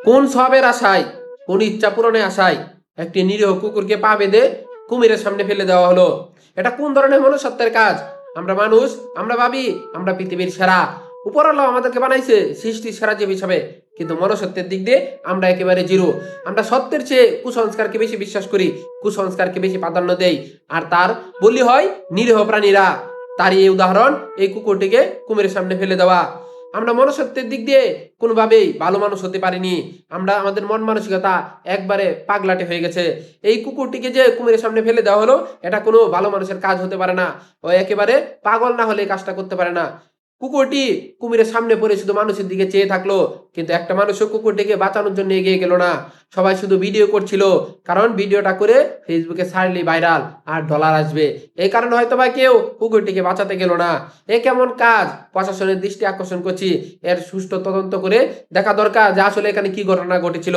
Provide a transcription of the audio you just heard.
কোন সবের আশায়, কোন ইচ্ছা পূরণের আশায় একটি নিরীহ কুকুরকে পা বেঁধে কুমিরের সামনে ফেলে দেওয়া হলো? এটা কোন ধরনের মনুষ্যত্বের কাজ? আমরা মানুষ, আমরা ভাবি আমরা পৃথিবীর সেরা, উপরওয়ালা আমাদেরকে বানাইছে সৃষ্টির সেরা জীব হিসাবে, কিন্তু মনুষ্যত্বের দিক দিয়ে আমরা একেবারে জিরো। আমরা সত্যের চেয়ে কুসংস্কারকে বেশি বিশ্বাস করি, কুসংস্কারকে বেশি প্রাধান্য দেই, আর তার বলি হয় নিরীহ প্রাণীরা। তারই এই উদাহরণ এই কুকুরটিকে কুমিরের সামনে ফেলে দেওয়া। আমরা মনুষ্যত্বের দিক দিয়ে কোনোভাবেই ভালো মানুষ হতে পারিনি। আমরা আমাদের মন মানসিকতা একবারে পাগলাটে হয়ে গেছে। এই কুকুরটিকে যে কুমিরের সামনে ফেলে দেওয়া হলো, এটা কোনো ভালো মানুষের কাজ হতে পারে না। ও একেবারে পাগল না হলে এই কাজটা করতে পারে না। কুকুরটি কুমিরের সামনে পড়ে শুধু মানুষের দিকে চেয়ে থাকলো, কিন্তু একটা মানুষও কুকুরটিকে বাঁচানোর জন্য এগিয়ে গেল না। সবাই শুধু ভিডিও করছিল, কারণ ভিডিওটা করে ফেসবুকে ছাড়লে ভাইরাল আর ডলার আসবে। এই কারণে হয়তো বা কেউ কুকুরটিকে বাঁচাতে গেল না। এ কেমন কাজ? প্রশাসনের দৃষ্টি আকর্ষণ করছি, এর সুষ্ঠু তদন্ত করে দেখা দরকার যে আসলে এখানে কি ঘটনা ঘটেছিল।